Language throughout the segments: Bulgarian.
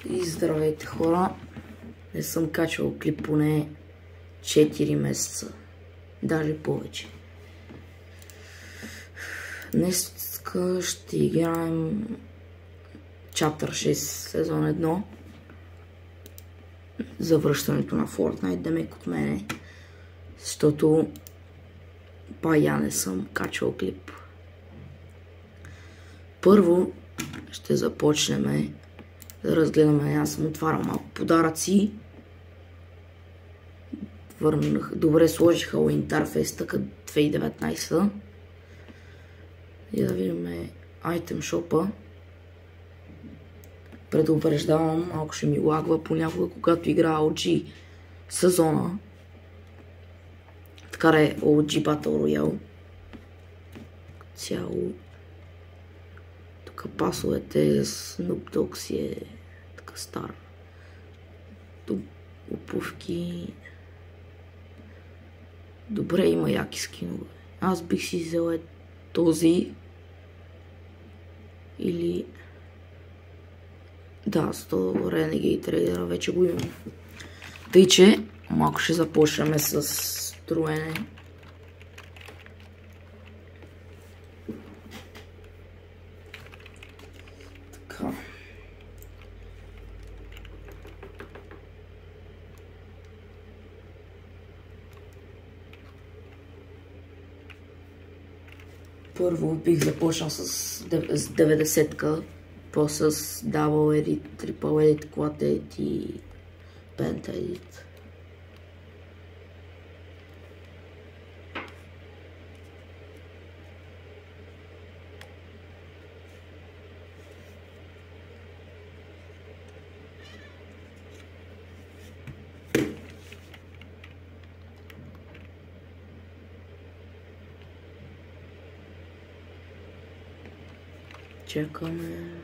И здравейте хора, не съм качвал клип поне 4 месеца, даже повече. Днес ще играем Chapter 6 сезон 1, завръщането на Fortnite, демек от мене, защото я не съм качвал клип. Първо ще започнем да разгледаме. Аз съм отварял малко подаръци. Добре сложих Halloween Tarfest 2019 и да видим Item Shop-а. Предупреждавам, малко ще ми лагва понякога, когато играя OG сезона. Така е OG Battle Royale. Цяло. Тук пасовете с Snoop Dogg си е така стар. Тук опувки. Добре, има яки скинове. Аз бих си взел този. Или... Да, 100 Renegade Raider вече го имам. Тъй, че малко ще започнем с строене. Така. Първо бих започнал с 90-ка, после с Double Edit, Triple Edit, Quad Edit и Penta Edit. Чакаме.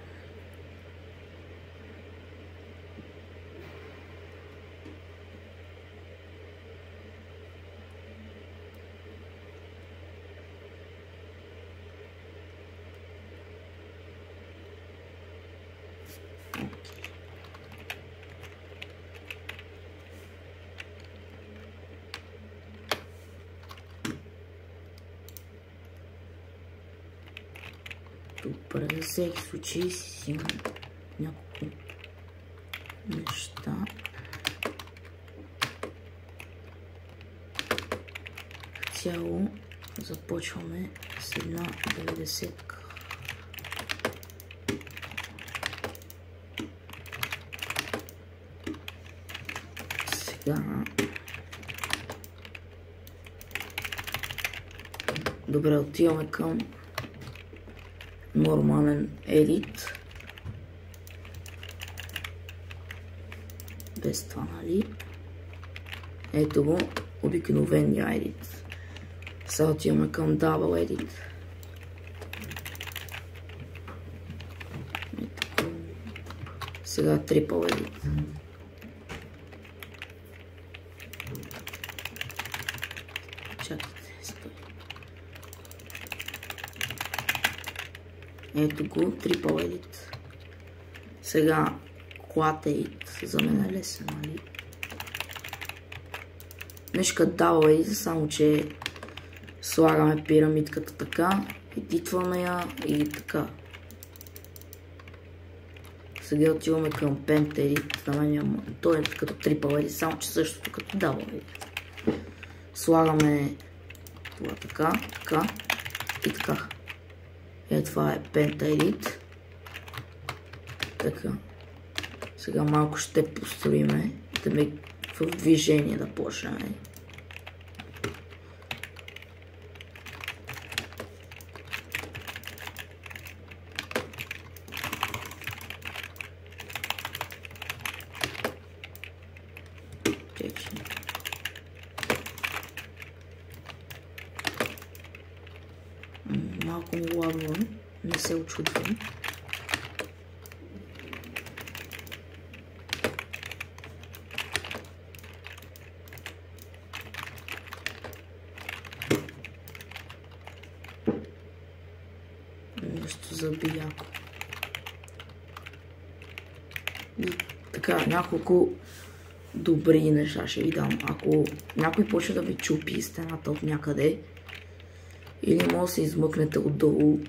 Добре, за всеки случай си взимам няколко неща. В цяло започваме с една 90-ка. Сега добре, отиваме към нормален едит. Без това, нали? Ето го, обикновения едит. Сега отиваме към дабл едит. Сега трипъл едит. Чакайте, стой. Ето го, Triple Edit. Сега Quad Edit, за мен е лесен, нали? Нещо Double Edit, само че слагаме пирамидката така, едитваме я и така. Сега отиваме към Penta Edit, на мен той е като Triple Edit, само че същото като Double Edit. Слагаме това така, така и така. Това е Penta Edit. Така. Сега малко ще построиме, да ме в движение да почнем. Малко ми лагва, не се очудвам. Нещо забияко. И така, няколко добри неща ще ви дам. Ако някой почне да ви чупи стената от някъде, или може да се измъкнете отдолу,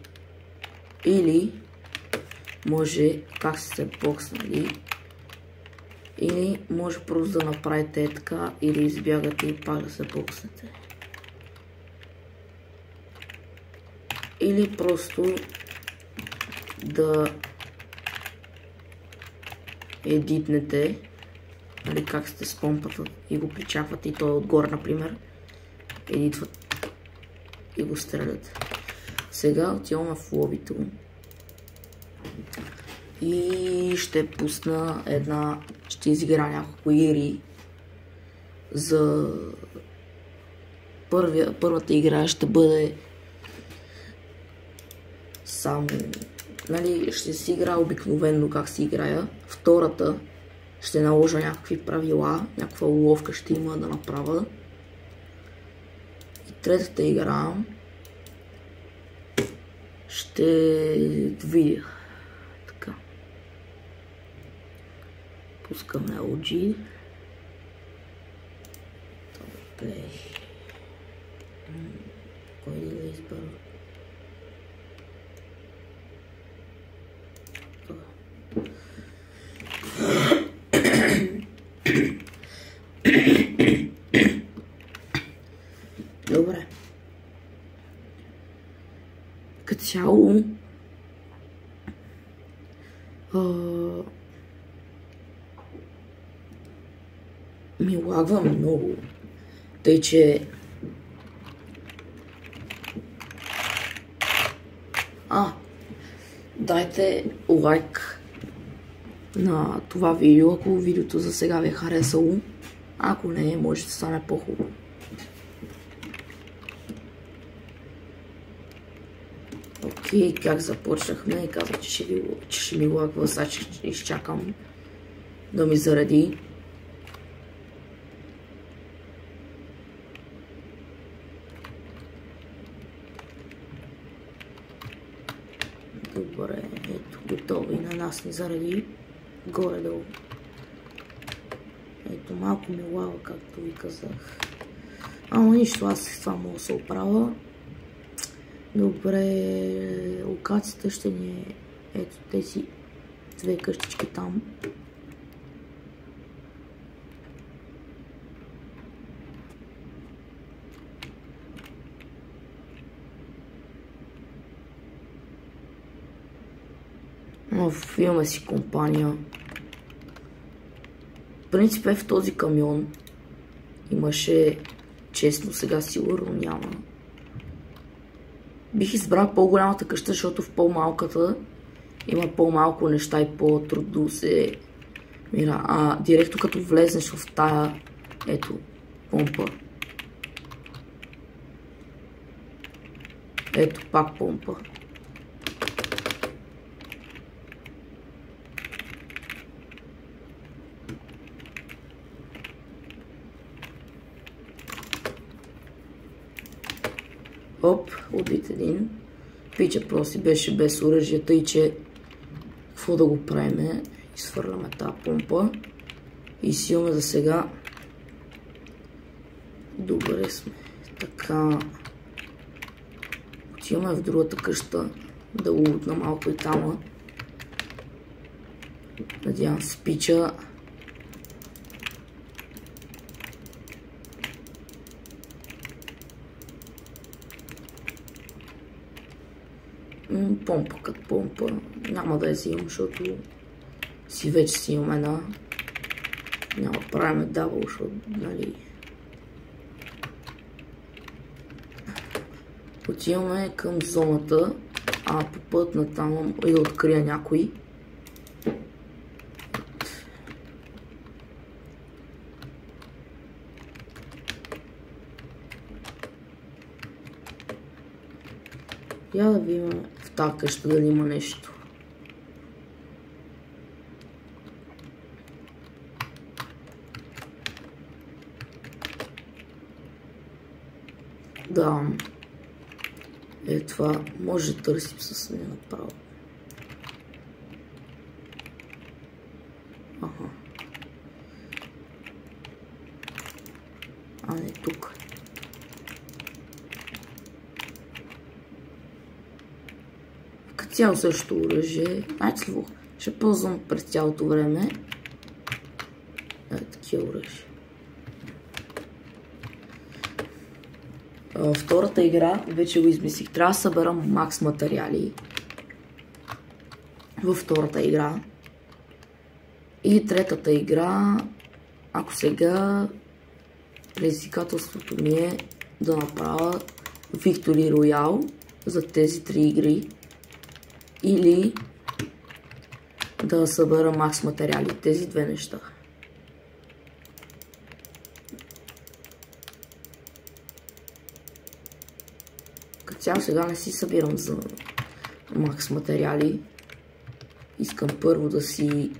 или може как сте бокснали, или може просто да направите така и да избягате и пак да се бокснете. Или просто да едитнете, нали, как сте с помпата и го причаквате и той е отгоре, например, едитват и го стрелят. Сега отиваме в лобито и ще пусна ще изигра няколко игри. За първата игра ще бъде само, нали, ще си игра обикновено как си играя. Втората ще наложа някакви правила, някаква уловка ще има да направя. И третата игра ще видя. Така. Пускаме LG. Play. Кой да избера? Добре. Като цяло ми лагва много. Тъй, че дайте лайк на това видео, ако видеото за сега ви е харесало. Ако не, може да стане по-хубаво. Окей, как започнахме, казах, че ще ми лагва, сега ще изчакам да ми заради. Добре, ето, готово и на нас ни заради горе-долу. Ето, малко ми лава, както ви казах. Ама нищо, аз това мога да се оправя. Добре, локацията ще ни е ето тези две къщички там. Имаме си компания. В принцип в този камион имаше, честно сега сигурно няма. Бих избрал по-голямата къща, защото в по-малката има по-малко неща и по-трудно се мира. Директно като влезнеш в тая, ето, помпа. Ето, пак помпа. Оп, убит един. Пича просто беше без оръжията и че какво да го правиме. Изхвърляме тази помпа. И си имаме за сега. Добре сме. Така. Отиваме в другата къща. Да го лутна малко и тама. Надявам се пича. Помпа като помпа. Няма да я си имам, защото вече си имам една. Няма да правим дабъл, защото, нали... Отиваме към зоната, по път на там и да открия някой. Я да видим в тази къща дали има нещо. Да. Това може да търсим с нея направо. Аха. А не тук. Като цяло също оръжие. Айцево. Ще ползвам през цялото време. Такива оръжия. Втората игра, вече го измислих. Трябва да съберам макс материали. Във втората игра. И третата игра, ако сега предизвикателството ми е да направя Victory Royale за тези 3 игри. Или да събера макс материали. Тези две неща. Като цяло сега не си събирам за макс материали. Искам първо да си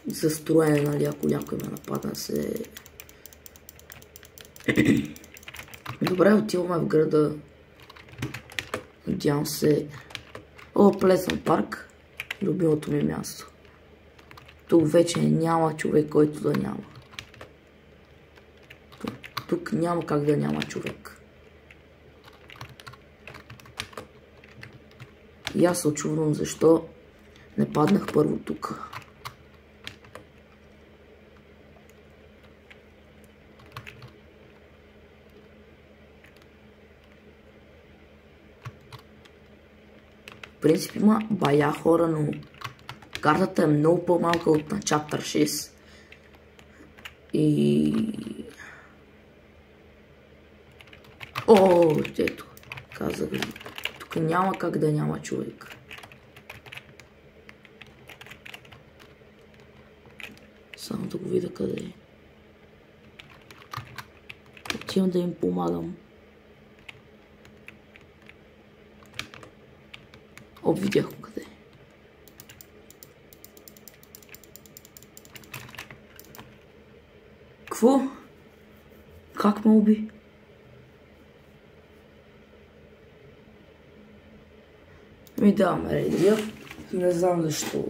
застроене, нали, ако някой ме нападне се... Добре, отиваме в града. Надявам се... О, Плесън парк. Любимото ми място. Тук вече няма човек, който да няма. Тук няма как да няма човек. И аз се очудвам защо не паднах първо тук. В принцип има бая хора, но картата е много по-малка от на Chapter 6. И... О, ето, казах ви. Тук няма как да няма човек. Само да го видя къде е. Отивам да им помагам. О, видях го къде е. Какво? Как ме уби? Ми даваме редия. Не знам защо.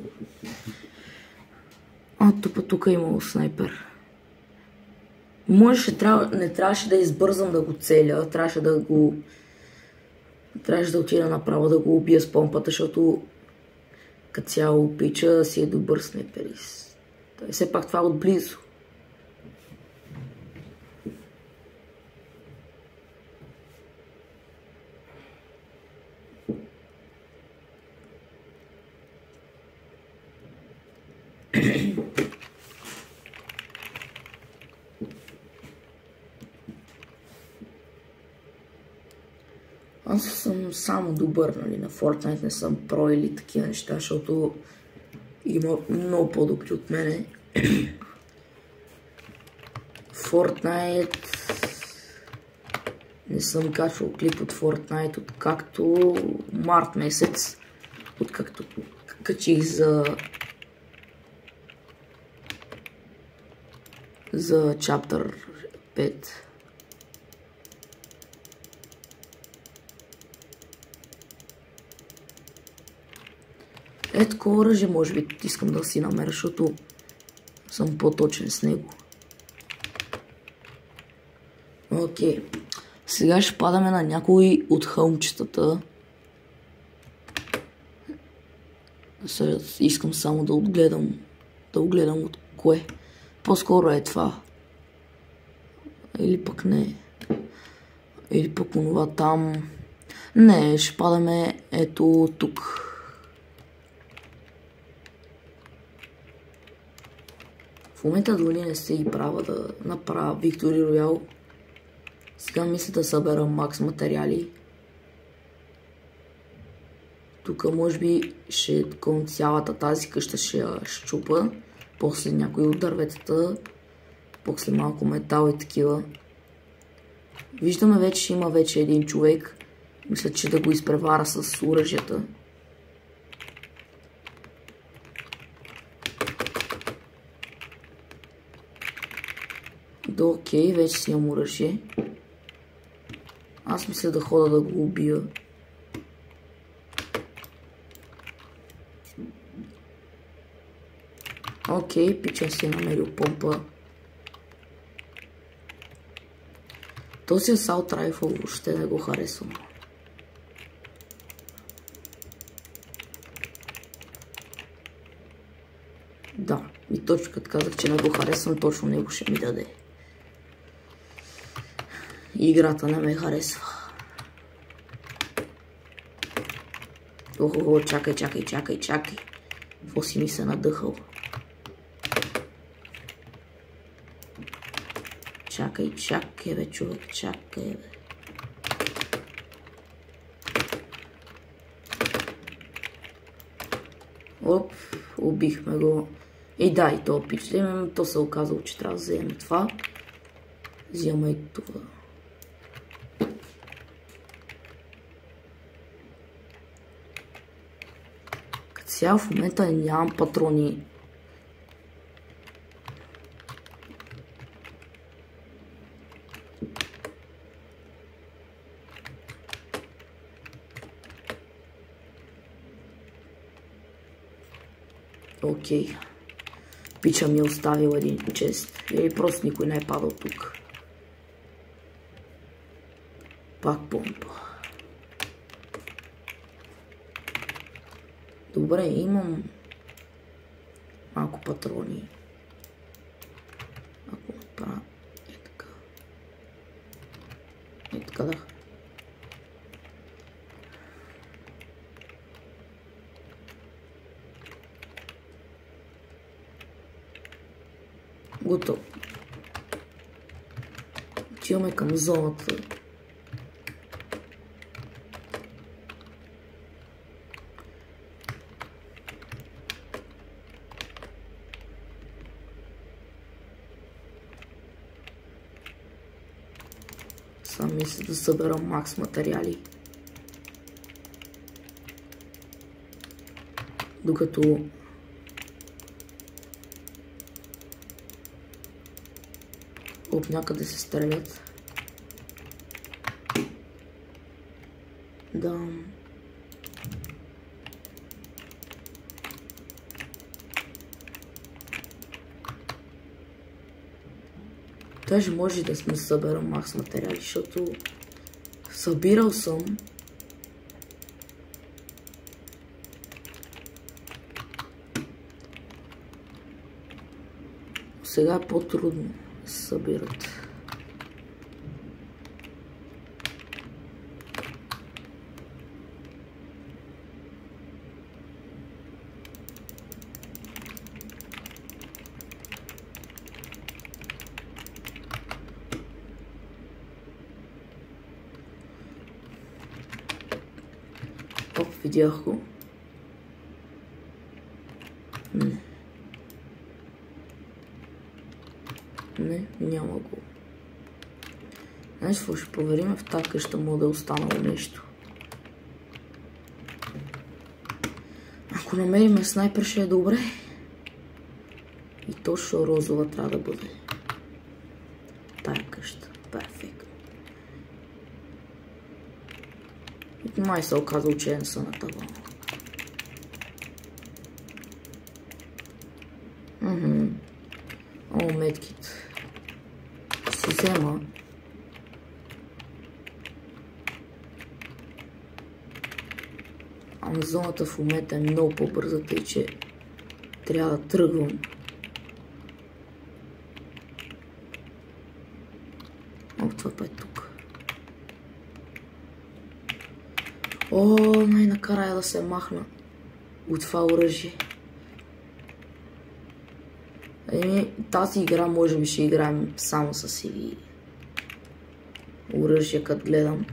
Тук имало снайпер. Не трябваше да избързам да го целя. Трябваше да отида направо да го убия с помпата, защото като цяло пича си е добър снайперист. Все пак това е отблизо. Аз съм само добър, нали, на Fortnite, не съм про или такива неща, защото има много по-добри от мене. Fortnite... Не съм качвал клип от Fortnite откакто март месец, откакто качих за Chapter 5. Ето такова оръжие, може би искам да си намеря, защото съм по-точен с него. Окей. Сега ще падаме на някои от хълмчетата. Сега искам само да огледам от кое. По-скоро е това. Или пък не. Или пък онова там. Не, ще падаме ето тук. В момента дори не се и права да направя Victory Royale. Сега мисля да събера макс материали. Тук може би към цялата тази къща ще я щупа. После някои от дърветата. После малко метал и такива. Виждаме вече, че има вече един човек. Мисля, че да го изпревара с оръжията. Окей, вече си имам оръжие. Аз мисля да хода да го убия. Окей, пича си е намерил помпа. Този Assault Rifle въобще не го харесвам. Да, и точно като казах, че не го харесвам, точно него ще ми даде. Играта не ме харесва. Охо, чакай. Какво си ми се надъхал? Чакай, бе, човек, чакай, бе. Оп, убихме го. И да, и то пич. То се оказало, че трябва да вземем това. Вземаме и това. Като сега в момента нямам патрони. Окей. Пича ми е оставил един чест. Или просто никой не е падал тук. Пак помпа. Добре, имам малко патрони. Ако направя така. Така да. Готово. Отиваме към зоната. Сам мисля да съберам макс материали. Докато от някъде се стрелят. Да. Даже може да сме съберам макс материали, защото събирал съм. Сега е по-трудно да се събират. Видях го. Не, няма го. Знаеш какво, ще проверим в тази къща, му да е останало нещо. Ако намерим снайпер, ще е добре. И точно розова трябва да бъде. Тая къща. Перфектно. Май се оказал, че не са на тавана. О, медкит. Ще си взема. Ама зоната в момента е много по-бърза, тъй че трябва да тръгвам. О, това път е тук. О, най-накрая да се махна от това оръжие. Тази игра може би ще играем само с сиви оръжия, като гледам.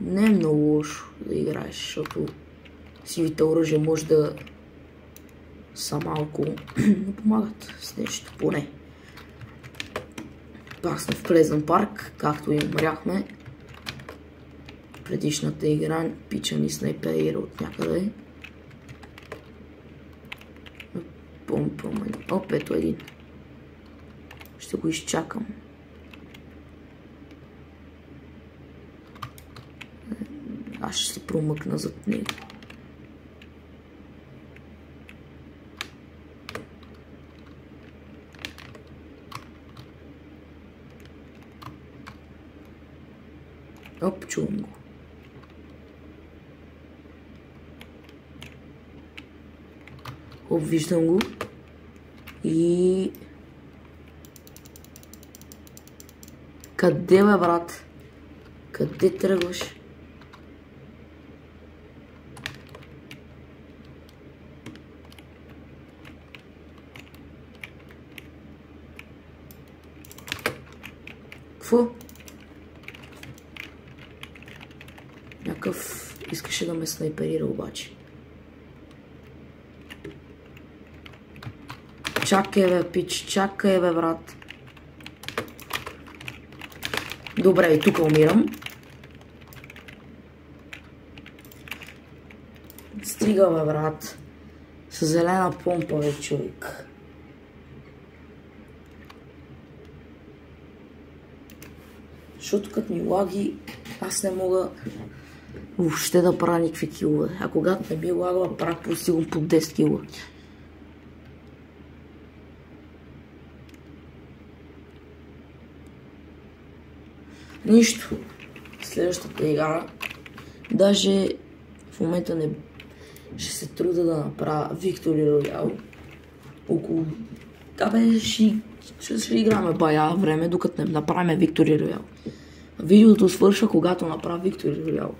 Не е много лошо да играеш, защото сивите оръжия може да са малко, но помагат с нещо поне. Пак сме в Плезънт парк, както и умряхме. Предишната игра пича ни снайпера от някъде. Оп, ето един. Ще го изчакам. Аз ще се промъкна зад него. Оп, чувам го. Оп, виждам го. И... Къде бе, брат? Къде тръгваш? Какво? Някакъв искаше да ме снайперира обаче. Чакай бе, пич, чакай бе, брат. Добре, и тук умирам. Стига бе, брат. С зелена помпа бе, човек. Защото като ми лаги, аз не мога въобще да правя никакви килове. А когато не ми лагва, правя постигам по 10 кила. Нищо. Следващата игра. Даже в момента не ще се труда да направя Victory Royale. Около... Абе, ще играме бая време, докато не направим Victory Royale. Видеото свършва, когато направя Victory Royale.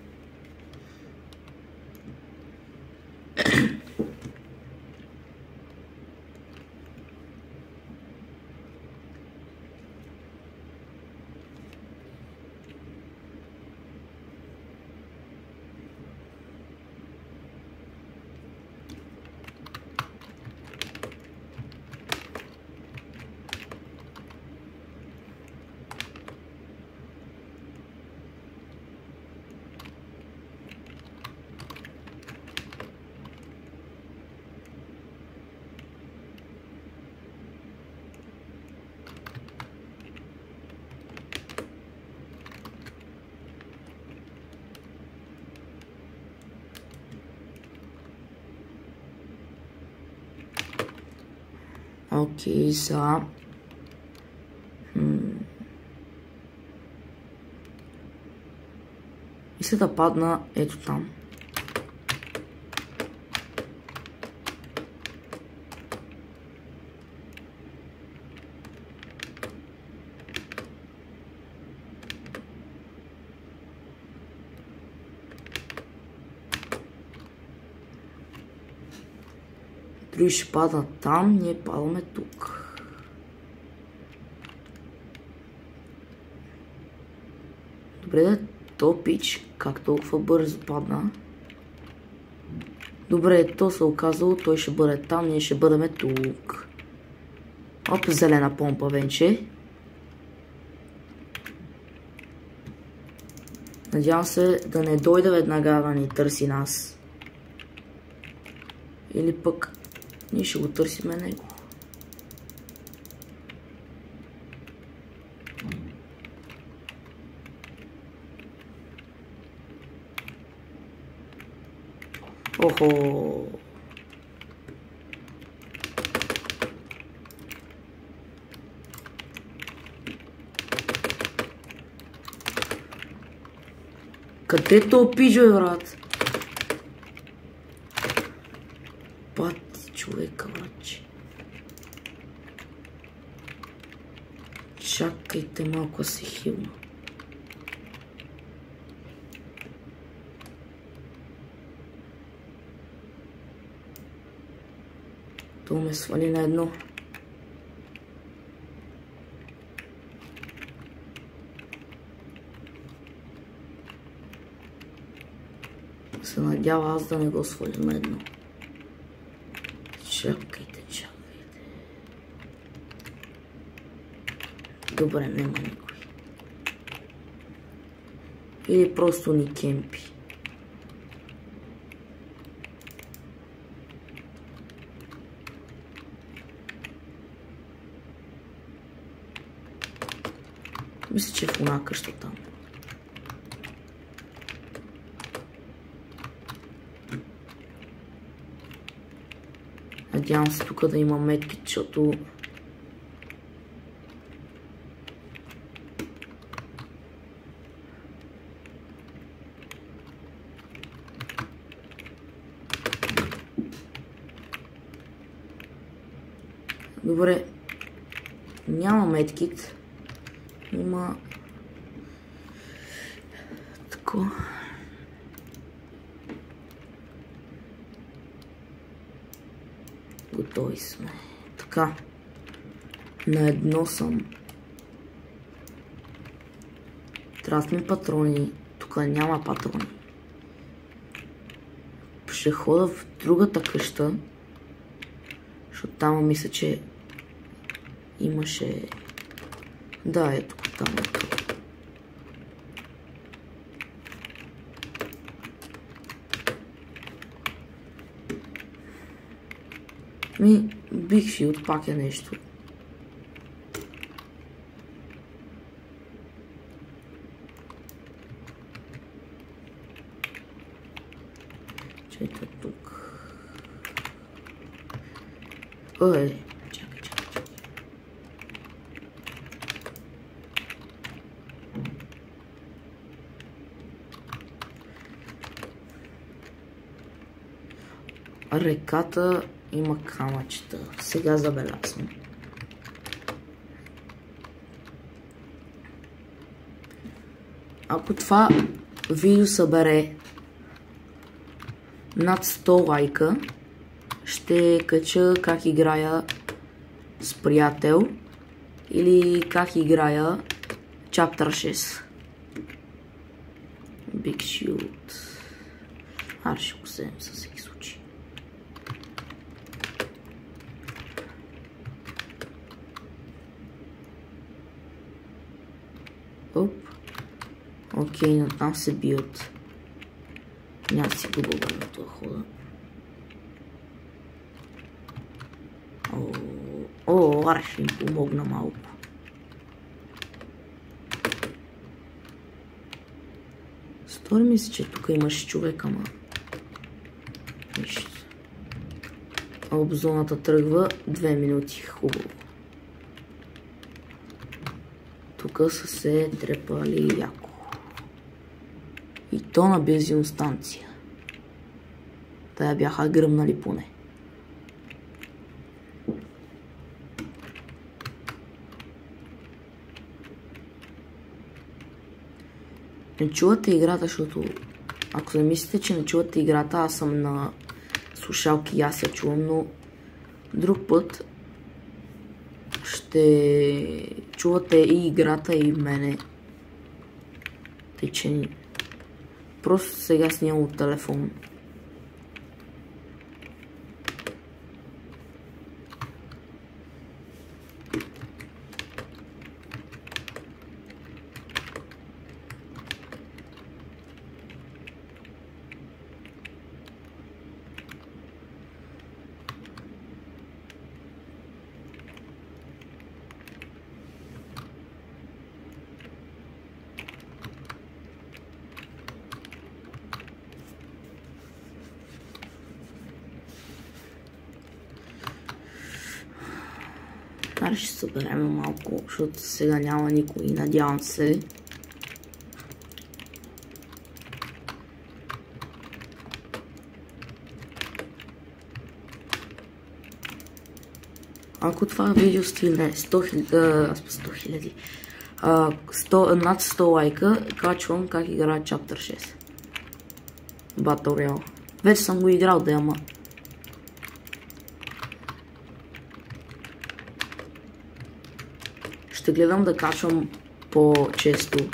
Окей, сега. Мисля да падна ето там. Други ще падат там, ние падаме тук. Добре, да то пич, как толкова бързо падна. Добре, то се оказало, той ще бъде там, ние ще бъдем тук. Оп, зелена помпа вече. Надявам се да не дойде веднага да ни търси нас. Или пък ние ще го търсиме него. Охо! Къде то пиже, брат? Пати човека, братче. Чакайте малко се хилна. То ме свали на едно. Се надява аз да не го сваля на едно. Чакайте. Добре, нема никой. Или просто ни кемпи. Мисля, че е в една къща там. Надявам се тук да има медкит, защото... Добре. Няма медкит. Има... Тако. Готови сме. Така. На едно съм. Трябват ми патрони. Тук няма патрони. Ще хода в другата къща. Защото там мисля, че имаше... Да, ето там. Big Shield пак е нещо. Чето тук. Ой, чакай. Реката има камъчета. Сега забелязвам. Ако това видео събере над 100 лайка, ще кача как играя с приятел или как играя Chapter 6. Big Shield. Аз ще го вземем със всеки случай. Оп. Окей, натам се бият. Няма да си го бъда на това хода. Аз ще им помогна малко. Стори ми се, че тук имаш човек, ама... Нищо. Обзоната тръгва 2 минути. Хубаво. Тук са се трепали яко. И то на бензиностанция. Тая бяха гръмнали поне. Не чувате играта, защото ако не мислите, че не чувате играта, аз съм на слушалки и аз я чувам, но друг път ще чувате и играта, и мене. Тъй че просто сега снимам от телефон. Аре ще съберем малко, защото сега няма никой, надявам се. Ако това видео стигне 100 000, над 100 лайка, качвам как играя Chapter 6. Battle Royale. Вече съм го играл, да, ама. Ще гледам да качвам по-често.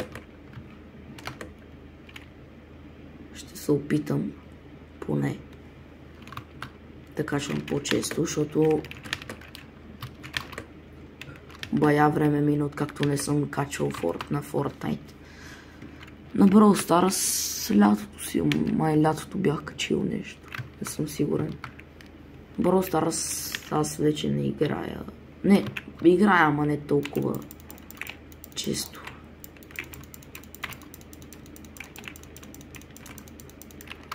Ще се опитам поне да качвам по-често, защото бая време мина, откакто не съм качвал на Fortnite. На Brawl Stars лятото си, май лятото бях качил нещо, не съм сигурен. Brawl Stars аз вече не играя. Не, играя, ама не толкова често.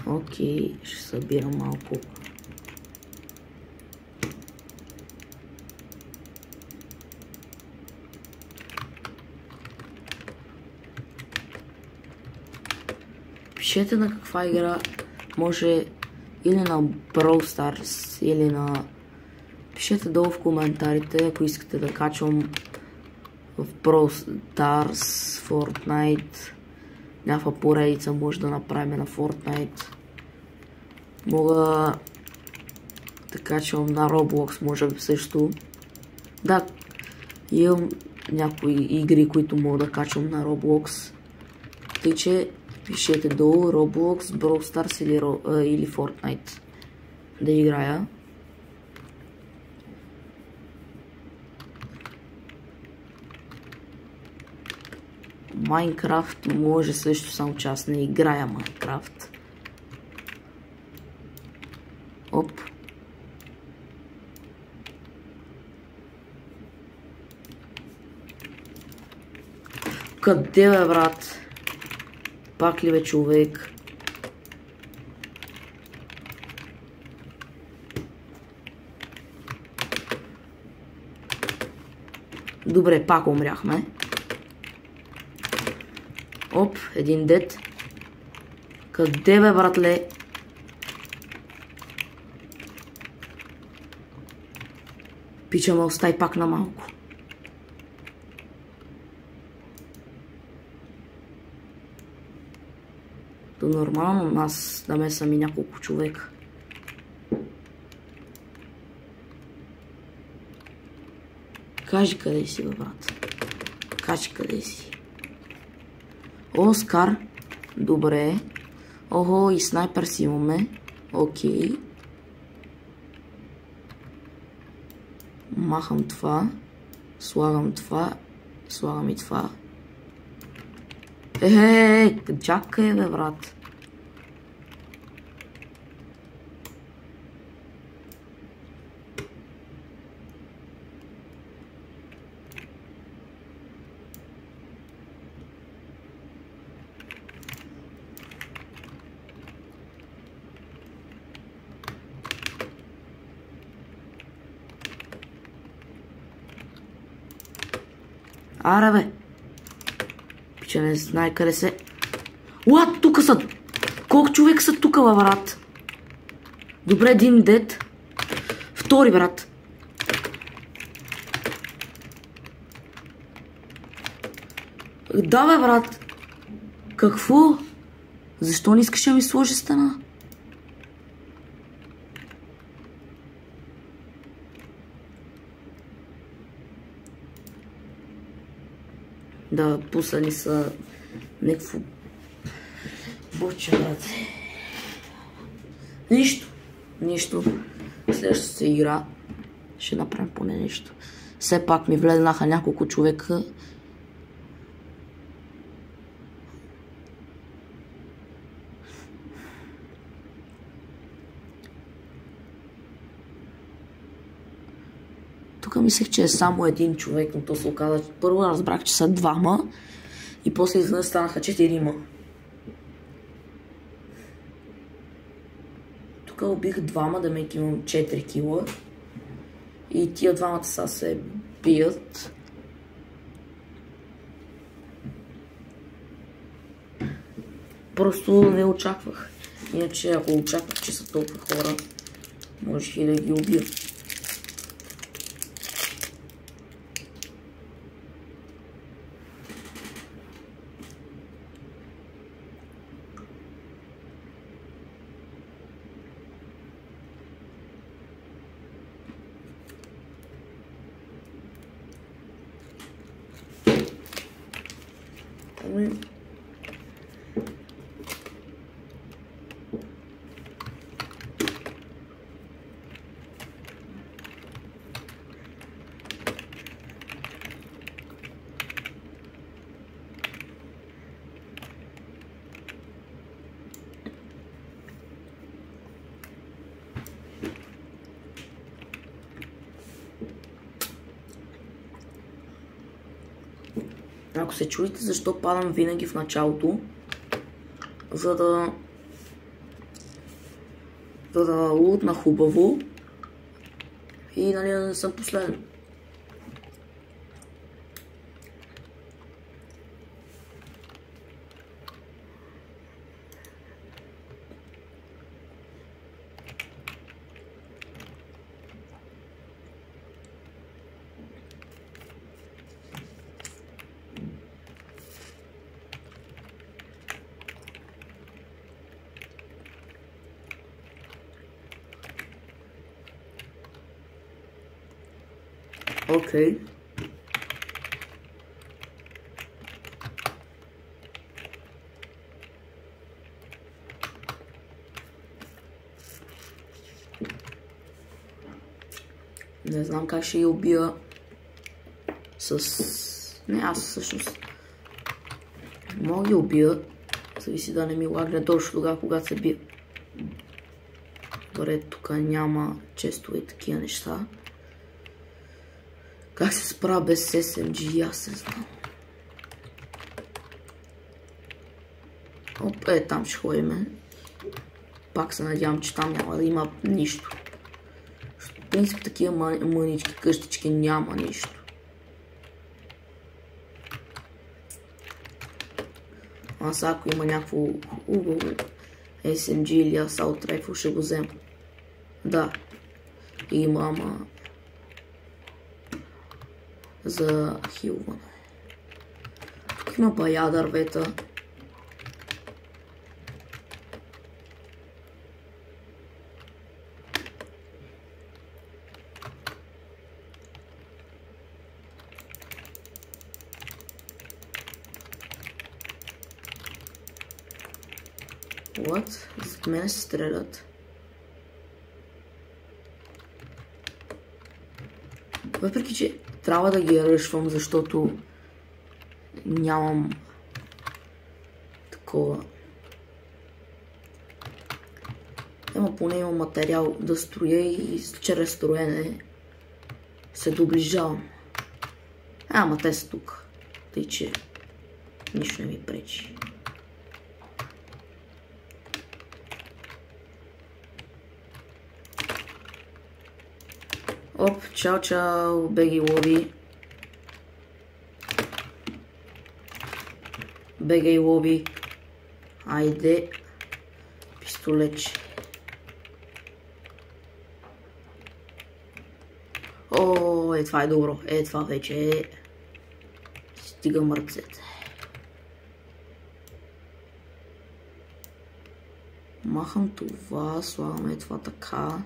Окей, ще събирам малко Пишете на каква игра може, или на Brawl Stars, или на... Пишете долу в коментарите, ако искате да качвам в Brawl Stars, Fortnite. Някаква поредица може да направим на Fortnite. Мога да качвам на Roblox, може би също. Да, имам някои игри, които мога да качвам на Roblox. Тъй, че пишете долу Roblox, Brawl Stars или Fortnite да играя. Майнкрафт може също, само че аз не играя Майнкрафт. Оп. Къде бе, брат? Пак ли бе, човек? Добре, пак умряхме. Оп, един дет. Къде бе, братле? Пича ме остай пак на малко. То нормално нас да ме сами няколко човека. Кажи къде си, бе, брат. Кажи къде си. Оскар. Добре. Охо, и снайпер си имаме. Окей. Махам това. Слагам това. Слагам и това. Чакай, бе, брат. Аре, бе. Пича не знае къде се. Уат, тука са. Колко човек са тука, бе, брат? Добре, един дед. Втори, брат. Да, бе, брат. Какво? Защо не искаш да ми сложи стена? Да, пусани са някакво боче, брат. Нищо. Следващата се игра ще направим поне нещо. Все пак ми влезнаха няколко човека. Тук мислех, че е само един човек, но то се оказа. Първо разбрах, че са двама и после изведнъж станаха 4. Тук убих двама, да мек имам 4 кила. И тия двамата са се бият. Просто не очаквах. Иначе ако очаквах, че са толкова хора, можех и да ги убия. Ако се чудите защо падам винаги в началото, за да лутна хубаво и нали да не съм последен. Окей. Не знам как ще я убия с... Не, аз всъщност мога да я убия. Зависи да не ми лагне точно тогава, когато се бия. Добре, тук няма често и такива неща. Как се справя без SMG, аз не знам. Оп, там ще ходиме. Пак се надявам, че там няма да има нищо. В принцип такива мънички, къщички няма нищо. Аз ако има някакво хубаво SMG или Assault Rifle ще го взема. Да. Има, ама... за хилване. Тук има бая дървета. What? Зад мене се стрелят. Въпреки, че трябва да ги ръшвам, защото нямам такова. Ема поне имам материал да строя и чрез строене се доближавам. Ама те са тук. Тъй, че нищо не ми пречи. Оп, чао, чао, беги лоби. Бегай лоби. Айде. Пистолече. О, това е добро. Това вече е. Стига мърцете. Махам това, слагаме това така.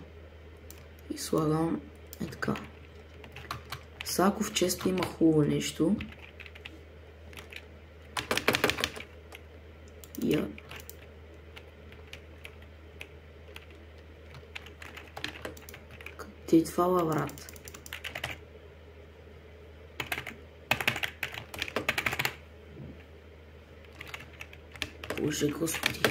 И слагам така. Сега ако в честа има хубаво нещо. Я. Къде е това, брат? Боже Господи.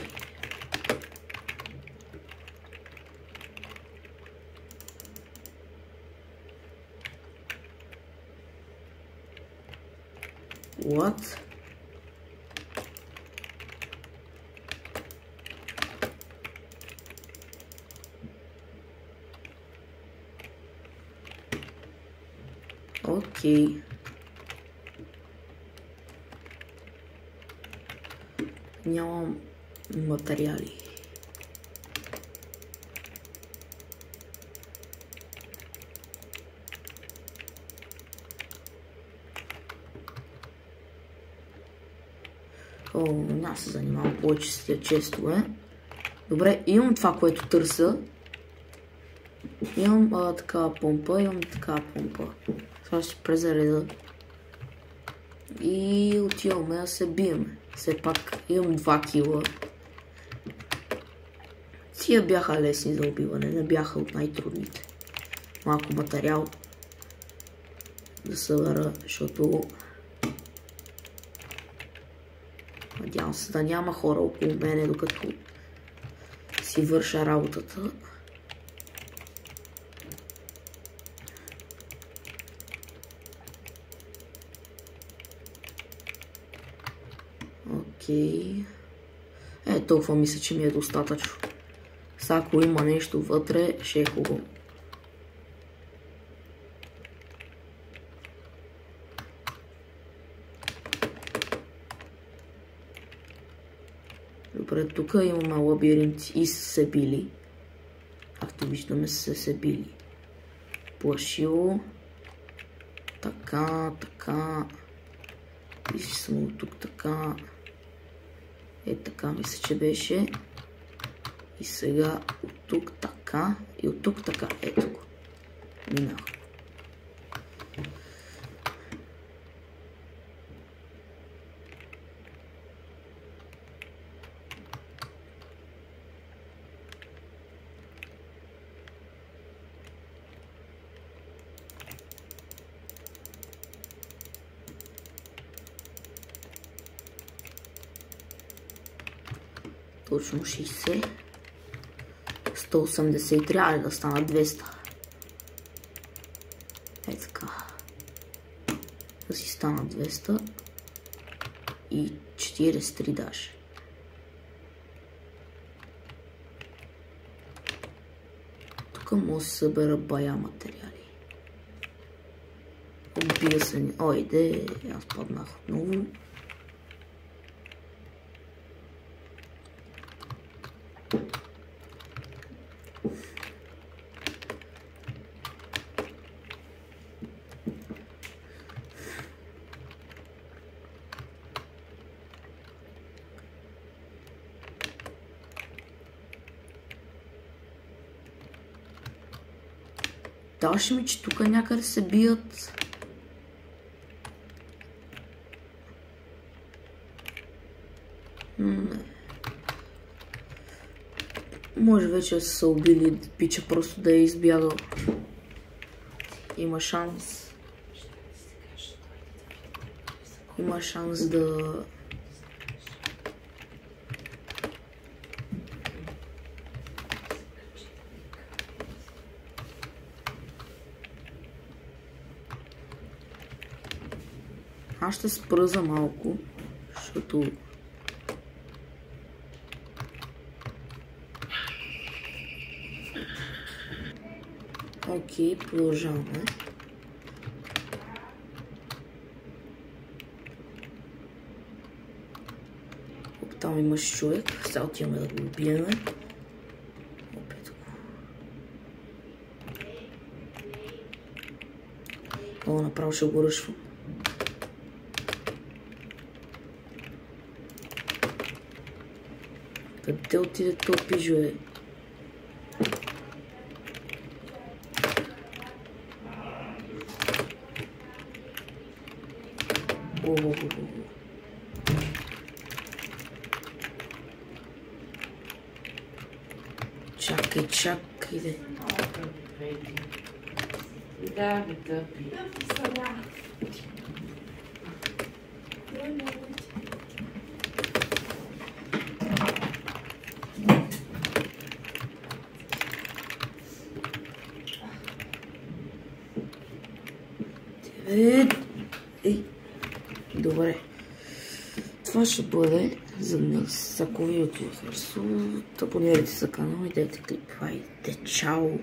What? Окей. Нямам материали. О, няма се занимавам повече с тия честове. Добре, имам това, което търся. Имам такава помпа, имам такава помпа. Това ще презареда. И отиваме да се биеме. Все пак имам 2 кила. Тия бяха лесни за убиване, не бяха от най-трудните. Малко материал да събера, защото надявам се да няма хора около мене, докато си върша работата. Окей. Толкова мисля, че ми е достатъчно. Сега ако има нещо вътре, ще е хубаво. Добре, тук имаме лабиринт и се били. Както виждаме, се били. Плашило. Така, така. И си съм от тук така. Така мисля, че беше. И сега от тук така. И от тук така. Ето го. Минах. точно 60. 183, айде да стана 200. Е така. Да си стана 200. И 43 даже. Тук може да се събера бая материали. Обия се ни. Ойде, аз паднах отново. Даваше ми, че тук някъде се бият. Може вече да са убили пича, просто да е избягал. Има шанс. Има шанс да... Аз ще спра за малко, защото... Окей, продължаваме. Там имаш човек, сега отиваме да го убиеме. Опет го. О, направо ще го ръшвам. Къде отиде този пижо, е? Чакай, чакай, де. Да, бе, тъпи. Ей, добре. Това ще бъде за днес. Ако ви отива харесува, абонирайте се за канала и дайте клип. Хайде, чао!